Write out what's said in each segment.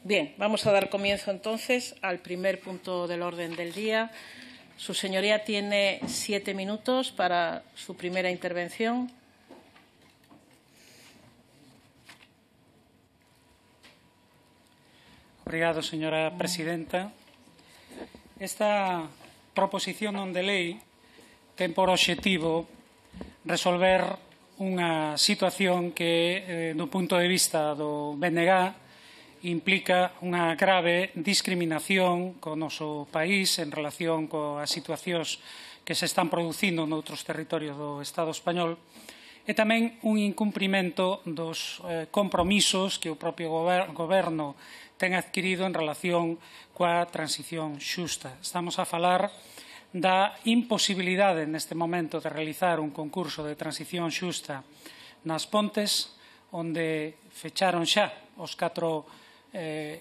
Bien, vamos a dar comienzo entonces al primer punto del orden del día. Su señoría tiene 7 minutos para su primera intervención. Obrigado, señora presidenta. Esta proposición non de lei ten por obxectivo resolver unha situación que, do punto de vista do BNG, implica unha grave discriminación co noso país en relación coas situacións que se están producindo noutros territorios do Estado español e tamén un incumprimento dos compromisos que o propio Goberno ten adquirido en relación coa transición xusta. Estamos a falar da imposibilidade neste momento de realizar un concurso de transición xusta nas Pontes, onde fecharon xa os 4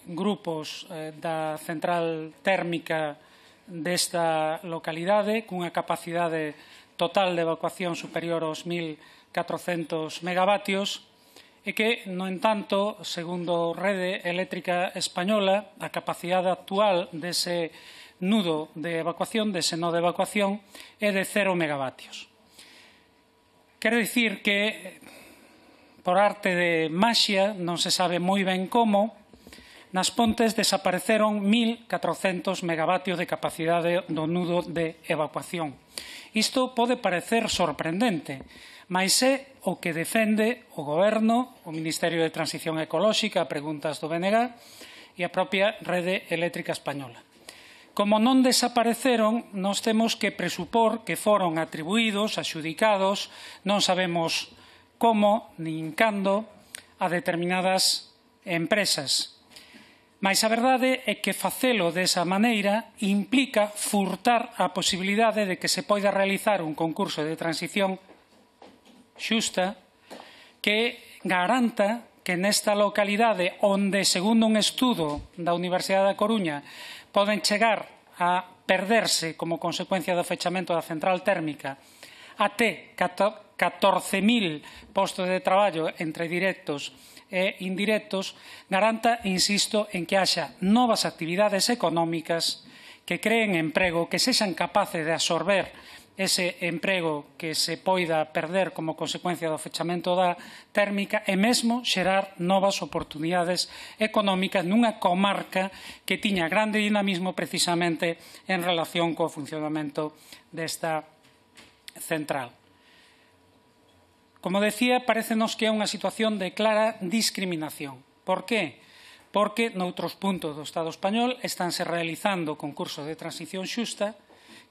grupos da central térmica desta localidade, cunha capacidade total de evacuación superior aos 1.400 megavatios, e que, no entanto, segundo Rede Eléctrica Española, a capacidade actual dese nudo de evacuación, dese nodo de evacuación, é de 0 megavatios. Quero dicir que, por arte de maxia, non se sabe moi ben como, nas Pontes desapareceron 1.400 megavatios de capacidade do nudo de evacuación. Isto pode parecer sorprendente, mais é o que defende o Goberno, o Ministerio de Transición Ecolóxica, a preguntas do BNG, e a propia Rede Eléctrica Española. Como non desapareceron, nós temos que presupor que foron atribuídos, adxudicados, non sabemos como nin cando, a determinadas empresas. Mais a verdade é que facelo desa maneira implica furtar a posibilidade de que se poida realizar un concurso de transición xusta que garanta que nesta localidade onde, segundo un estudo da Universidade da Coruña, poden chegar a perderse como consecuencia do fechamento da central térmica até 14.000 postos de traballo entre directos e indirectos, garanta, insisto, en que haxa novas actividades económicas que creen emprego, que sexan capaces de absorber ese emprego que se poida perder como consecuencia do fechamento da térmica e mesmo xerar novas oportunidades económicas nunha comarca que tiña grande dinamismo precisamente en relación co funcionamento desta central. Como decía, parécenos que é unha situación de clara discriminación. Por qué? Porque noutros puntos do Estado español estánse realizando concursos de transición xusta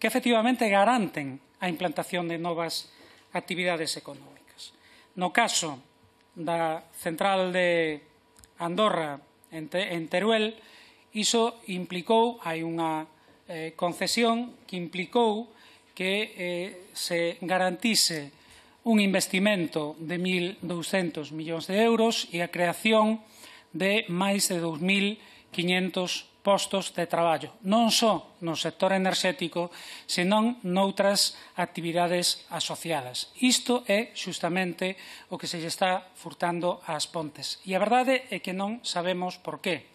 que efectivamente garanten a implantación de novas actividades económicas. No caso da central de Andorra en Teruel, iso implicou, hai unha concesión que implicou que se garantise un investimento de 1.200 millóns de euros e a creación de máis de 2.500 postos de traballo, non só no sector enerxético, senón noutras actividades asociadas. Isto é xustamente o que se lle está furtando ás Pontes. E a verdade é que non sabemos por qué.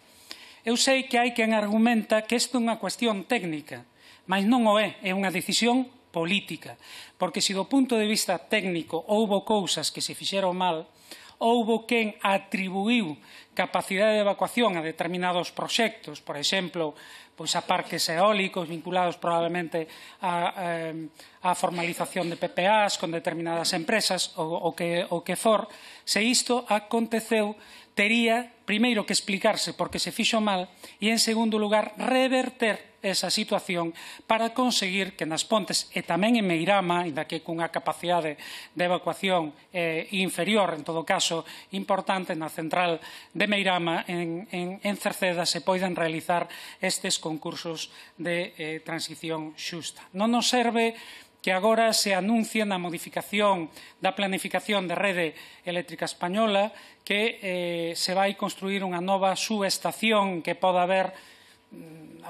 Eu sei que hai quen argumenta que isto é unha cuestión técnica, mas non o é unha decisión política, porque se do punto de vista técnico houbo cousas que se fixeron mal, houbo quen atribuiu capacidade de evacuación a determinados proxectos, por exemplo, a parques eólicos vinculados probablemente á formalización de PPAs con determinadas empresas, o que for, se isto aconteceu, tería, primeiro, que explicarse por que se fixo mal e, en segundo lugar, reverter esa situación para conseguir que nas Pontes e tamén en Meirama, ainda que cunha capacidade de evacuación inferior, en todo caso, importante na central de Meirama, en Cerceda, se poidan realizar estes concursos de transición xusta. Non nos serve que agora se anuncia na modificación da planificación de Rede Eléctrica Española que se vai construir unha nova subestación que poda haber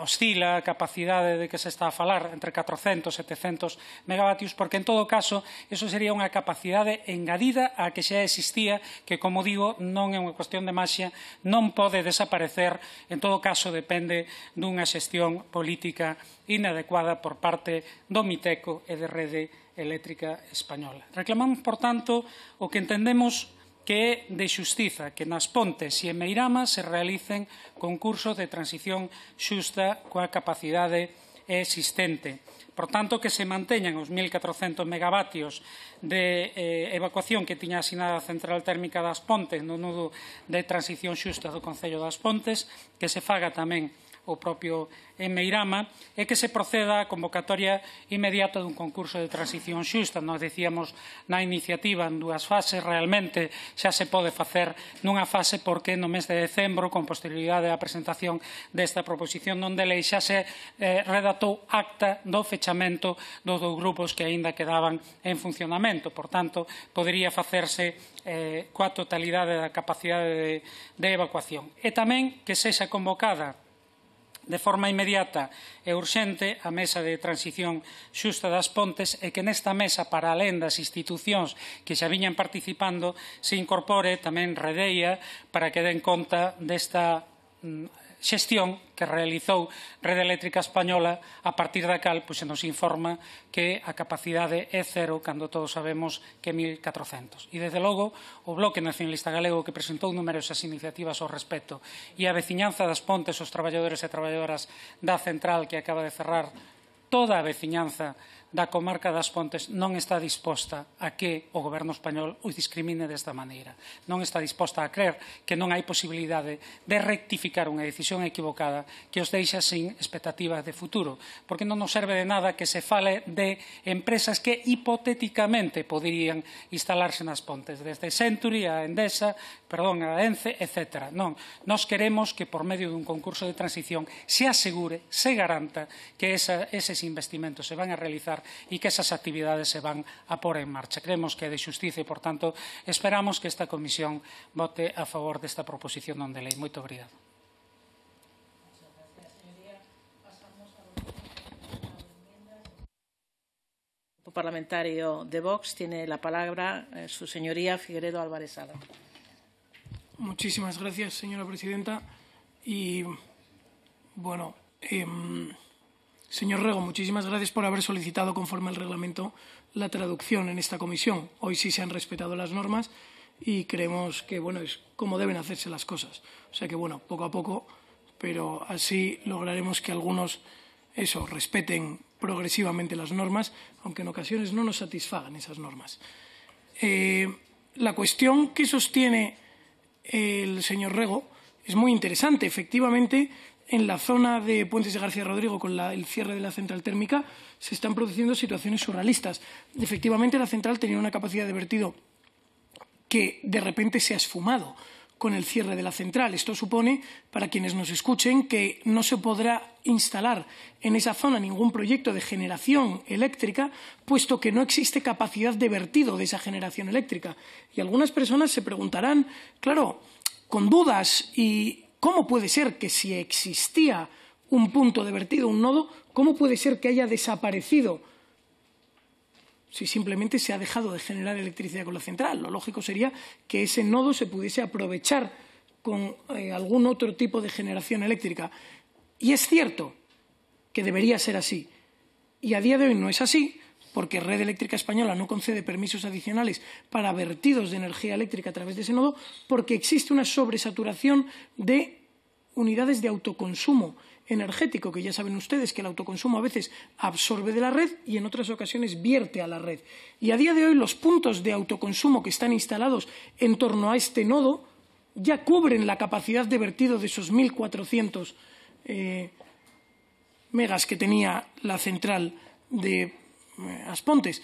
oscila a capacidade de que se está a falar entre 400 e 700 megavatios, porque en todo caso eso sería unha capacidade engadida a que xa existía, que, como digo, non é unha cuestión de maxia, non pode desaparecer, en todo caso depende dunha xestión política inadecuada por parte do Miteco e de Rede Eléctrica Española. Reclamamos, por tanto, o que entendemos que é de xustiza que nas Pontes e en Meirama se realicen concursos de transición xusta coa capacidade existente. Por tanto, que se manteñan os 1.400 megavatios de evacuación que tiña asinada a central térmica das Pontes no nudo de transición xusta do Concello das Pontes, que se faga tamén o propio en Meirama, e que se proceda a convocatoria inmediata dun concurso de transición xusta. Nos dicíamos na iniciativa en dúas fases, realmente xa se pode facer nunha fase porque no mes de decembro, con posterioridade á presentación desta proposición non de lei, xa se redactou acta do fechamento dos dous grupos que aínda quedaban en funcionamento. Por tanto, podería facerse coa totalidade da capacidade de evacuación. E tamén que sexa convocada de forma inmediata e urxente a mesa de transición xusta das Pontes, e que nesta mesa, para alén das institucións que xa viñan participando, se incorpore tamén Redeia para que den conta desta xestión que realizou Rede Eléctrica Española, a partir da cal se nos informa que a capacidade é cero, cando todos sabemos que é 1.400. E, desde logo, o Bloque Nacionalista Galego, que presentou numerosas iniciativas ao respecto, e a veciñanza das Pontes, os traballadores e traballadoras da central que acaba de cerrar, toda a veciñanza da comarca das Pontes non está disposta a que o Goberno español os discrimine desta maneira. Non está disposta a creer que non hai posibilidade de rectificar unha decisión equivocada que os deixa sin expectativas de futuro, porque non nos serve de nada que se fale de empresas que hipotéticamente poderían instalarse nas Pontes, desde Century a Endesa, a Ence, etc. Non, nós queremos que por medio dun concurso de transición se asegure, se garanta que eses investimentos se van a realizar e que esas actividades se van a pôr en marcha. Creemos que é de xustiza e, por tanto, esperamos que esta comisión vote a favor desta proposición non de lei. Moito obrigado. El Grupo Parlamentario de Vox tiene la palabra su señoría Figueredo Álvarez Sala. Muchísimas gracias, señora presidenta. Y, bueno, señor Rego, muchísimas gracias por haber solicitado, conforme al reglamento, la traducción en esta comisión. Hoy sí se han respetado las normas y creemos que, bueno, es como deben hacerse las cosas. O sea que, bueno, poco a poco, pero así lograremos que algunos, respeten progresivamente las normas, aunque en ocasiones no nos satisfagan esas normas. La cuestión que sostiene el señor Rego es muy interesante. Efectivamente, en la zona de Puentes de García Rodrigo, con el cierre de la central térmica, se están produciendo situaciones surrealistas. Efectivamente, la central tenía una capacidad de vertido que de repente se ha esfumado con el cierre de la central. Esto supone, para quienes nos escuchen, que no se podrá instalar en esa zona ningún proyecto de generación eléctrica, puesto que no existe capacidad de vertido de esa generación eléctrica. Y algunas personas se preguntarán, claro, con dudas, y ¿cómo puede ser que si existía un punto de vertido, un nodo, cómo puede ser que haya desaparecido si simplemente se ha dejado de generar electricidad con la central? Lo lógico sería que ese nodo se pudiese aprovechar con algún otro tipo de generación eléctrica. Y es cierto que debería ser así. Y a día de hoy no es así, porque Red Eléctrica Española no concede permisos adicionales para vertidos de energía eléctrica a través de ese nodo, porque existe una sobresaturación de unidades de autoconsumo energético, que ya saben ustedes que el autoconsumo a veces absorbe de la red y en otras ocasiones vierte a la red. Y a día de hoy los puntos de autoconsumo que están instalados en torno a este nodo ya cubren la capacidad de vertido de esos 1.400 megas que tenía la central de As Pontes.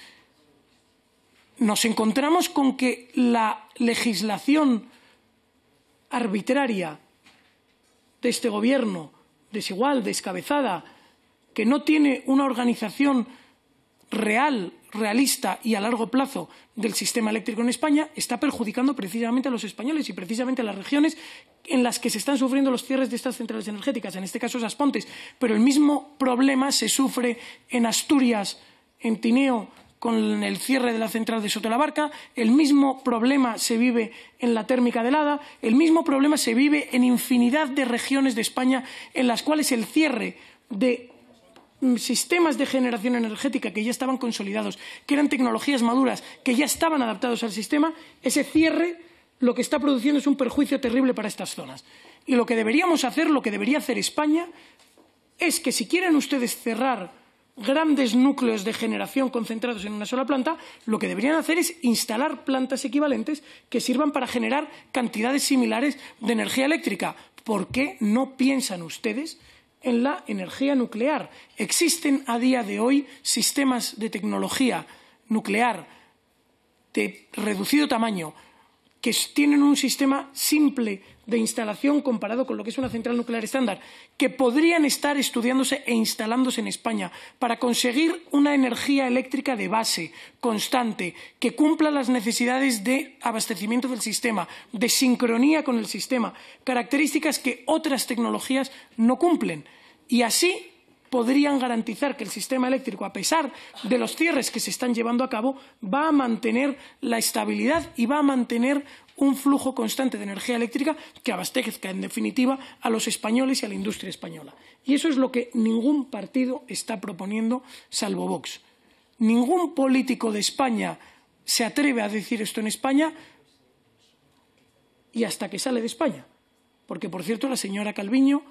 Nos encontramos con que la legislación arbitraria de este Gobierno, desigual, descabezada, que no tiene una organización real, realista y a largo plazo del sistema eléctrico en España, está perjudicando precisamente a los españoles y precisamente a las regiones en las que se están sufriendo los cierres de estas centrales energéticas, en este caso es Aspontes, pero el mismo problema se sufre en Asturias, en Tineo, con el cierre de la central de Sotolabarca, el mismo problema se vive en la térmica de Lada, el mismo problema se vive en infinidad de regiones de España en las cuales el cierre de sistemas de generación energética que ya estaban consolidados, que eran tecnologías maduras, que ya estaban adaptados al sistema, ese cierre lo que está produciendo es un perjuicio terrible para estas zonas. Y lo que deberíamos hacer, lo que debería hacer España, es que si quieren ustedes cerrar grandes núcleos de generación concentrados en una sola planta, lo que deberían hacer es instalar plantas equivalentes que sirvan para generar cantidades similares de energía eléctrica. ¿Por qué no piensan ustedes en la energía nuclear? Existen a día de hoy sistemas de tecnología nuclear de reducido tamaño que tienen un sistema simple de instalación comparado con lo que es una central nuclear estándar, que podrían estar estudiándose e instalándose en España para conseguir una energía eléctrica de base, constante, que cumpla las necesidades de abastecimiento del sistema, de sincronía con el sistema, características que otras tecnologías no cumplen. Y así podrían garantizar que el sistema eléctrico, a pesar de los cierres que se están llevando a cabo, va a mantener la estabilidad y va a mantener un flujo constante de energía eléctrica que abastezca, en definitiva, a los españoles y a la industria española. Y eso es lo que ningún partido está proponiendo, salvo Vox. Ningún político de España se atreve a decir esto en España y hasta que sale de España. Porque, por cierto, la señora Calviño,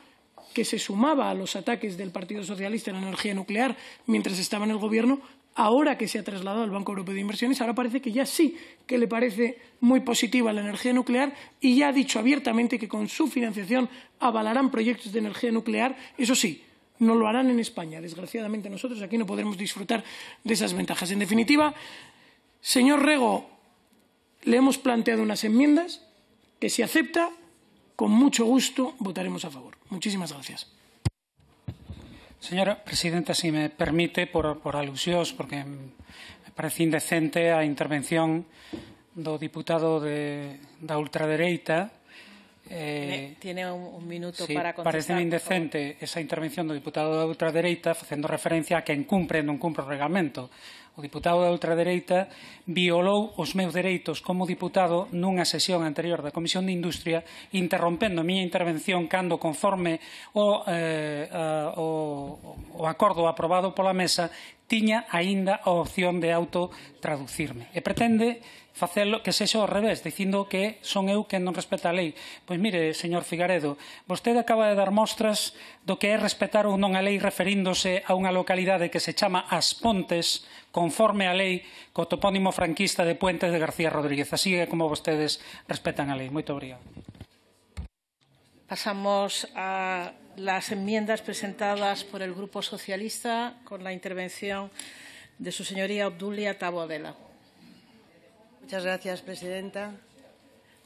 que se sumaba a los ataques del Partido Socialista en la energía nuclear mientras estaba en el Gobierno, ahora que se ha trasladado al Banco Europeo de Inversiones, ahora parece que ya sí que le parece muy positiva la energía nuclear y ya ha dicho abiertamente que con su financiación avalarán proyectos de energía nuclear. Eso sí, no lo harán en España. Desgraciadamente nosotros aquí no podremos disfrutar de esas ventajas. En definitiva, señor Rego, le hemos planteado unas enmiendas que, si acepta, con mucho gusto votaremos a favor. Muchísimas gracias. Señora presidenta, si me permite, por alusións, porque me parece indecente a intervención do diputado da ultradereita. Tiene un minuto sí, para contestar. Parece indecente esa intervención do diputado da ultradereita facendo referencia a quen cumpre e non cumpre o reglamento. O diputado da ultradereita violou os meus dereitos como diputado nunha sesión anterior da Comisión de Industria, interrompendo a miña intervención cando, conforme o acordo aprobado pola mesa, tiña aínda a opción de autotraducirme. E pretende facelo que sexa ao revés, dicindo que son eu quen non respeta a lei. Pois mire, señor Figaredo, vostede acaba de dar mostras do que é respetar ou non a lei referíndose a unha localidade que se chama Aspontes, conforme a lei, co topónimo franquista de Puentes de García Rodríguez. Así é como vostedes respetan a lei. Moito obrigado. Pasamos a las enmiendas presentadas por el Grupo Socialista con la intervención de su señoría Obdulia Taboadela. Muchas gracias, presidenta.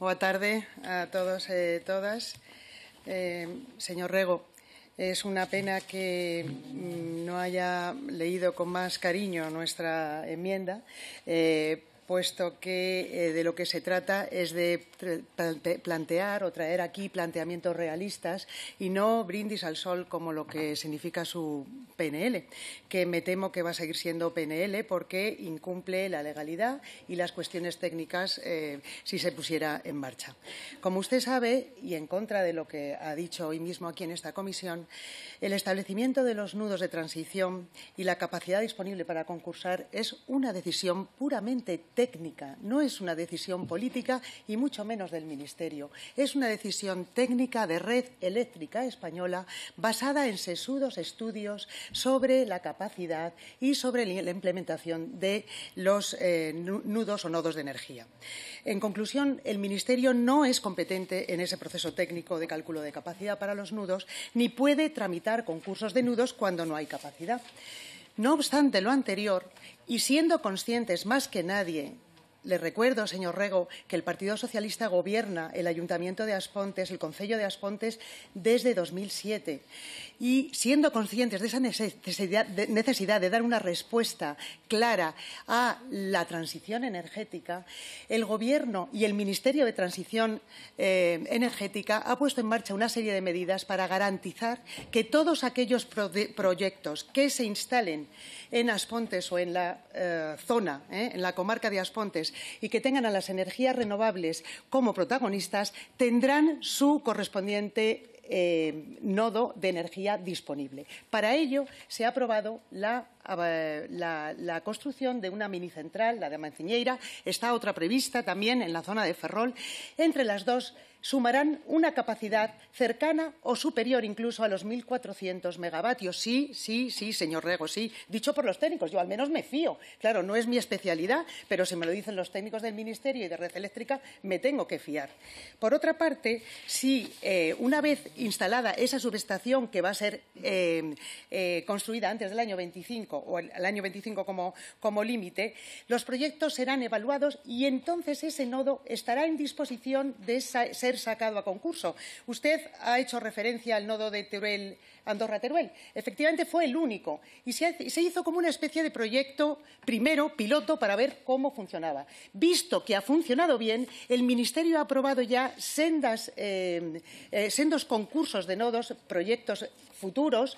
Boa tarde a todos e todas. Señor Rego, es una pena que no haya leído con más cariño nuestra enmienda, puesto que de lo que se trata es de plantear o traer aquí planteamientos realistas y no brindis al sol como lo que significa su PNL, que me temo que va a seguir siendo PNL porque incumple la legalidad y las cuestiones técnicas si se pusiera en marcha. Como usted sabe, y en contra de lo que ha dicho hoy mismo aquí en esta comisión, el establecimiento de los nudos de transición y la capacidad disponible para concursar es una decisión puramente técnica, no es una decisión política y mucho menos del Ministerio. Es una decisión técnica de Red Eléctrica Española basada en sesudos estudios sobre la capacidad y sobre la implementación de los nudos o nodos de energía. En conclusión, el Ministerio no es competente en ese proceso técnico de cálculo de capacidad para los nudos ni puede tramitar concursos de nudos cuando no hay capacidad. No obstante lo anterior, y siendo conscientes más que nadie le recuerdo, señor Rego, que el Partido Socialista gobierna el Ayuntamiento de Aspontes, el Concello de Aspontes, desde 2007. Y siendo conscientes de esa necesidad de dar una respuesta clara a la transición energética, el Gobierno y el Ministerio de Transición Energética ha puesto en marcha una serie de medidas para garantizar que todos aquellos proyectos que se instalen en Aspontes o en la zona, en la comarca de Aspontes, y que tengan a las energías renovables como protagonistas, tendrán su correspondiente nodo de energía disponible. Para ello se ha aprobado la construcción de una minicentral, la de Manciñeira. Está otra prevista también en la zona de Ferrol. Entre las dos sumarán una capacidad cercana o superior incluso a los 1.400 megavatios. Sí, señor Rego, sí. Dicho por los técnicos, yo al menos me fío. Claro, no es mi especialidad, pero si me lo dicen los técnicos del Ministerio y de Red Eléctrica, me tengo que fiar. Por otra parte, si una vez instalada esa subestación que va a ser construida antes del año 25 o el año 25 como límite, los proyectos serán evaluados y entonces ese nodo estará en disposición de ser sacado a concurso. Usted ha hecho referencia al nodo de Teruel, Andorra-Teruel. Efectivamente, fue el único y se hizo como una especie de proyecto primero piloto para ver cómo funcionaba. Visto que ha funcionado bien, el Ministerio ha aprobado ya sendos concursos de nodos, proyectos futuros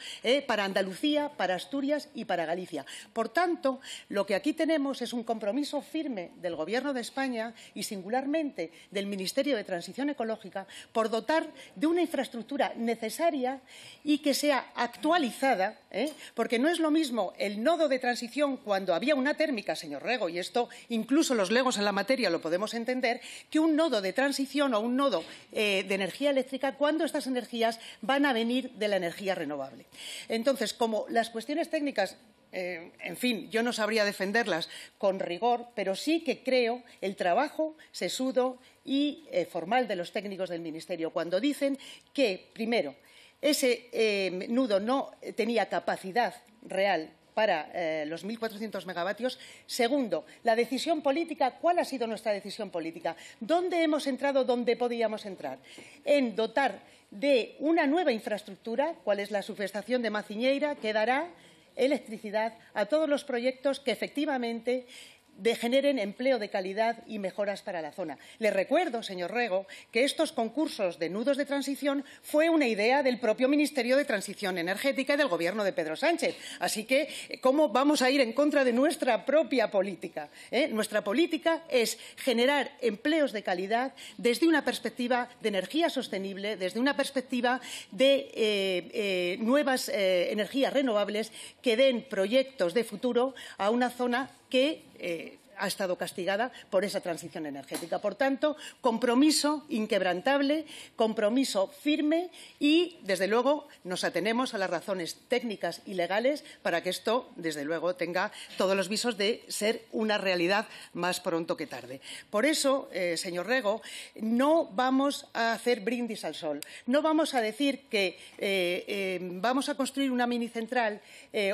para Andalucía, para Asturias y para Galicia. Por tanto, lo que aquí tenemos es un compromiso firme del Gobierno de España y singularmente del Ministerio de Transición Ecológica por dotar de una infraestructura necesaria y que sea actualizada, porque no es lo mismo el nodo de transición cuando había una térmica, señor Rego, y esto incluso los legos en la materia lo podemos entender, que un nodo de transición o un nodo de energía eléctrica cuando estas energías van a venir de la energía renovable. Entonces, como las cuestiones técnicas, en fin, yo no sabría defenderlas con rigor, pero sí que creo el trabajo sesudo y formal de los técnicos del Ministerio cuando dicen que, primero, ese nudo no tenía capacidad real para los 1.400 megavatios. Segundo, la decisión política. ¿Cuál ha sido nuestra decisión política? ¿Dónde hemos entrado? ¿Dónde podíamos entrar? En dotar de una nueva infraestructura, cuál es la subestación de Maciñeira, que dará electricidad a todos los proyectos que efectivamente generen empleo de calidad y mejoras para la zona. Le recuerdo, señor Rego, que estos concursos de nudos de transición fue una idea del propio Ministerio de Transición Energética y del Gobierno de Pedro Sánchez. Así que, ¿cómo vamos a ir en contra de nuestra propia política? Nuestra política es generar empleos de calidad desde una perspectiva de energía sostenible, desde una perspectiva de nuevas energías renovables que den proyectos de futuro a una zona que ha estado castigada por esa transición energética. Por tanto, compromiso inquebrantable, compromiso firme y, desde luego, nos atenemos a las razones técnicas y legales para que esto, desde luego, tenga todos los visos de ser una realidad más pronto que tarde. Por eso, señor Rego, no vamos a hacer brindis al sol. No vamos a decir que vamos a construir una minicentral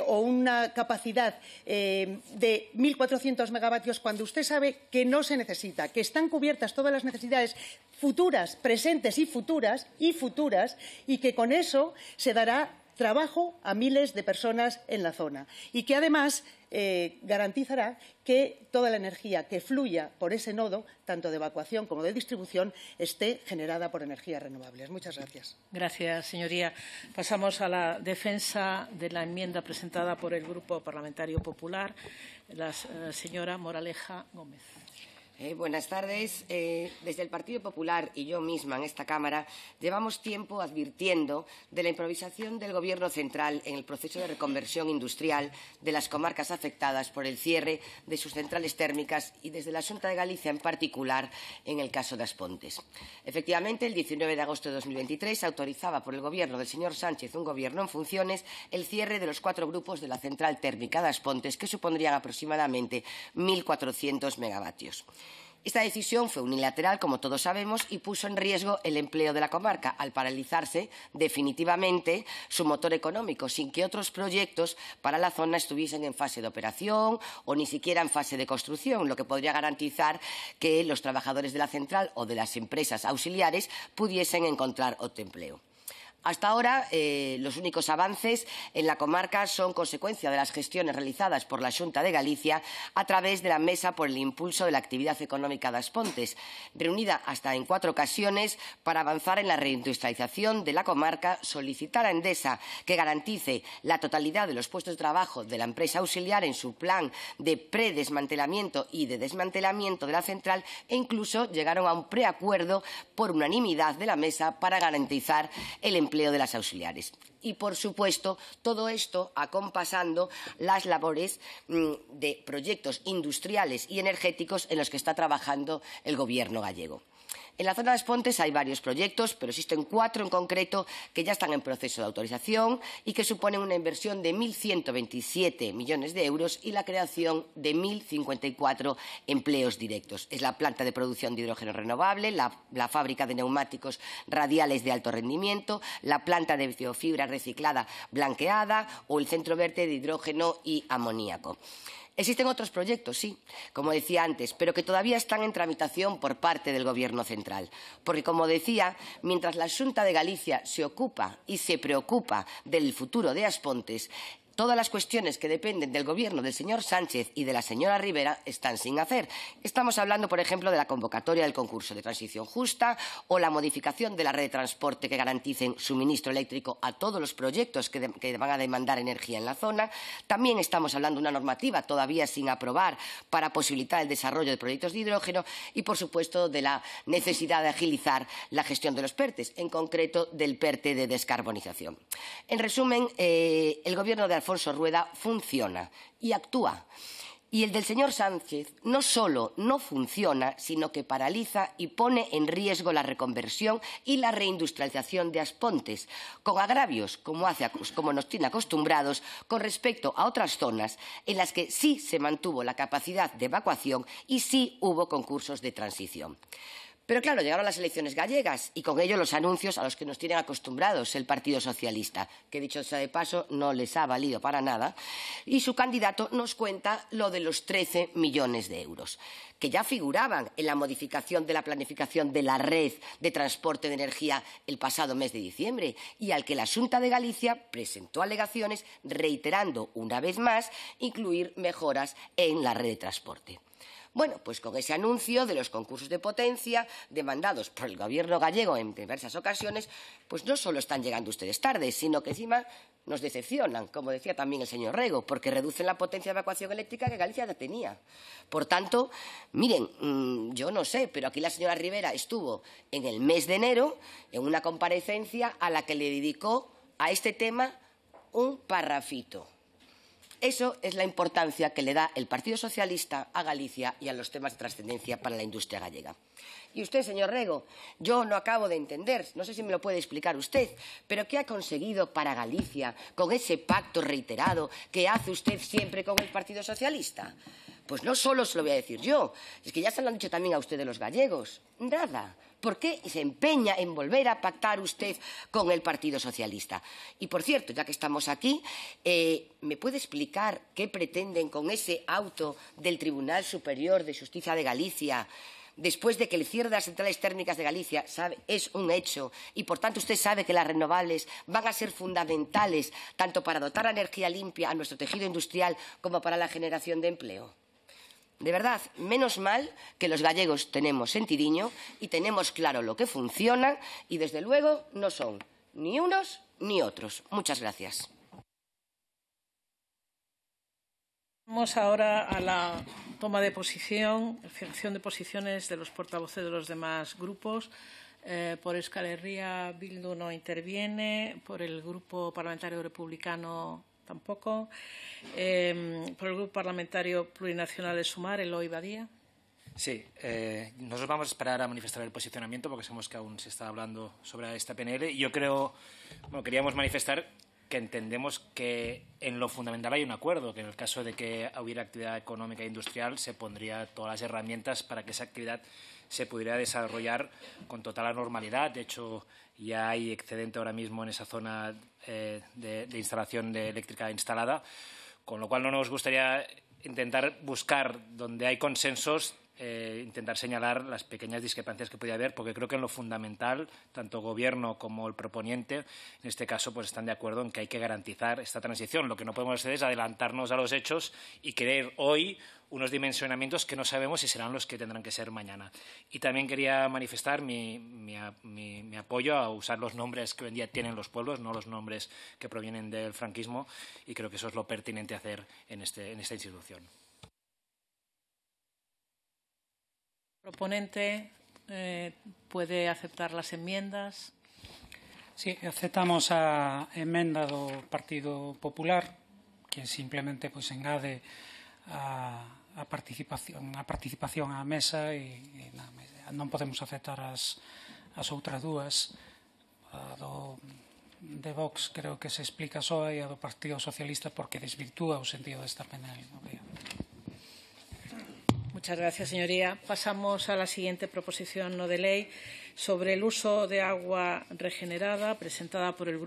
o una capacidad de 1.400 megavatios cuando usted sabe que no se necesita, que están cubiertas todas las necesidades futuras, presentes y futuras, y que con eso se dará trabajo a miles de personas en la zona y que además garantizará que toda la energía que fluya por ese nodo, tanto de evacuación como de distribución, esté generada por energías renovables. Muchas gracias. Gracias, señoría. Pasamos a la defensa de la enmienda presentada por el Grupo Parlamentario Popular, la señora Moraleja Gómez. Buenas tardes. Desde el Partido Popular y yo misma en esta Cámara llevamos tiempo advirtiendo de la improvisación del Gobierno central en el proceso de reconversión industrial de las comarcas afectadas por el cierre de sus centrales térmicas y desde la Xunta de Galicia en particular en el caso de Aspontes. Efectivamente, el 19 de agosto de 2023 se autorizaba por el Gobierno del señor Sánchez, un Gobierno en funciones, el cierre de los 4 grupos de la central térmica de Aspontes, que supondrían aproximadamente 1.400 megavatios. Esta decisión fue unilateral, como todos sabemos, y puso en riesgo el empleo de la comarca al paralizarse definitivamente su motor económico, sin que otros proyectos para la zona estuviesen en fase de operación o ni siquiera en fase de construcción, lo que podría garantizar que los trabajadores de la central o de las empresas auxiliares pudiesen encontrar otro empleo. Hasta ahora, los únicos avances en la comarca son consecuencia de las gestiones realizadas por la Xunta de Galicia a través de la Mesa por el Impulso de la Actividad Económica das Pontes, reunida hasta en 4 ocasiones para avanzar en la reindustrialización de la comarca, solicitar a Endesa que garantice la totalidad de los puestos de trabajo de la empresa auxiliar en su plan de predesmantelamiento y de desmantelamiento de la central e incluso llegaron a un preacuerdo por unanimidad de la Mesa para garantizar el empleo de las auxiliares. Y, por supuesto, todo esto acompasando las labores de proyectos industriales y energéticos en los que está trabajando el Gobierno gallego. En la zona de Pontes hay varios proyectos, pero existen 4 en concreto que ya están en proceso de autorización y que suponen una inversión de 1.127 millones de euros y la creación de 1.054 empleos directos. Es la planta de producción de hidrógeno renovable, la fábrica de neumáticos radiales de alto rendimiento, la planta de biofibra reciclada blanqueada o el centro verde de hidrógeno y amoníaco. Existen otros proyectos, sí, como decía antes, pero que todavía están en tramitación por parte del Gobierno central. Porque, como decía, mientras la Xunta de Galicia se ocupa y se preocupa del futuro de As Pontes, todas las cuestiones que dependen del Gobierno del señor Sánchez y de la señora Rivera están sin hacer. Estamos hablando, por ejemplo, de la convocatoria del concurso de transición justa o la modificación de la red de transporte que garanticen suministro eléctrico a todos los proyectos que van a demandar energía en la zona. También estamos hablando de una normativa todavía sin aprobar para posibilitar el desarrollo de proyectos de hidrógeno y, por supuesto, de la necesidad de agilizar la gestión de los PERTEs, en concreto del PERTE de descarbonización. En resumen, el Gobierno de Alfonso Rueda funciona y actúa. Y el del señor Sánchez no solo no funciona, sino que paraliza y pone en riesgo la reconversión y la reindustrialización de As Pontes, con agravios, como nos tiene acostumbrados, con respecto a otras zonas en las que sí se mantuvo la capacidad de evacuación y sí hubo concursos de transición. Pero claro, llegaron las elecciones gallegas y con ello los anuncios a los que nos tienen acostumbrados el Partido Socialista, que dicho sea de paso no les ha valido para nada, y su candidato nos cuenta lo de los 13 millones de euros, que ya figuraban en la modificación de la planificación de la red de transporte de energía el pasado mes de diciembre y al que la Xunta de Galicia presentó alegaciones reiterando una vez más incluir mejoras en la red de transporte. Bueno, pues con ese anuncio de los concursos de potencia demandados por el Gobierno gallego en diversas ocasiones, pues no solo están llegando ustedes tarde, sino que encima nos decepcionan, como decía también el señor Rego, porque reducen la potencia de evacuación eléctrica que Galicia ya tenía. Por tanto, miren, yo no sé, pero aquí la señora Rivera estuvo en el mes de enero en una comparecencia a la que le dedicó a este tema un parrafito. Eso es la importancia que le da el Partido Socialista a Galicia y a los temas de trascendencia para la industria gallega. Y usted, señor Rego, yo no acabo de entender, no sé si me lo puede explicar usted, pero ¿qué ha conseguido para Galicia con ese pacto reiterado que hace usted siempre con el Partido Socialista? Pues no solo se lo voy a decir yo, es que ya se lo han dicho también a ustedes los gallegos. Nada. ¿Por qué se empeña en volver a pactar usted con el Partido Socialista? Y, por cierto, ya que estamos aquí, ¿me puede explicar qué pretenden con ese auto del Tribunal Superior de Justicia de Galicia después de que el cierre de las centrales térmicas de Galicia es un hecho y, por tanto, usted sabe que las renovables van a ser fundamentales tanto para dotar a energía limpia a nuestro tejido industrial como para la generación de empleo? De verdad, menos mal que los gallegos tenemos sentidiño y tenemos claro lo que funciona y, desde luego, no son ni unos ni otros. Muchas gracias. Vamos ahora a la toma de posición, fijación de posiciones de los portavoces de los demás grupos. Por Euskal Herria, Bildu no interviene, por el Grupo Parlamentario Republicano tampoco. Por el Grupo Parlamentario Plurinacional de Sumar, Eloy Badía. Sí, nosotros vamos a esperar a manifestar el posicionamiento porque sabemos que aún se está hablando sobre esta PNL. Y yo creo, bueno, queríamos manifestar que entendemos que en lo fundamental hay un acuerdo, que en el caso de que hubiera actividad económica e industrial se pondría todas las herramientas para que esa actividad se pudiera desarrollar con total normalidad. De hecho, ya hay excedente ahora mismo en esa zona de instalación de eléctrica instalada, con lo cual no nos gustaría intentar buscar donde hay consensos, intentar señalar las pequeñas discrepancias que puede haber, porque creo que en lo fundamental, tanto Gobierno como el proponiente, en este caso, pues están de acuerdo en que hay que garantizar esta transición. Lo que no podemos hacer es adelantarnos a los hechos y creer hoy unos dimensionamientos que no sabemos si serán los que tendrán que ser mañana. Y también quería manifestar mi apoyo a usar los nombres que hoy en día tienen los pueblos, no los nombres que provienen del franquismo, y creo que eso es lo pertinente hacer en esta institución. El proponente puede aceptar las enmiendas. Sí, aceptamos a emenda do Partido Popular, que simplemente pues, engade a participación á mesa e non podemos aceptar as outras dúas. A de Vox creo que se explica só e a do Partido Socialista porque desvirtúa o sentido desta penal. Muchas gracias, señoría. Pasamos a la siguiente proposición no de ley sobre el uso de agua regenerada, presentada por el Grupo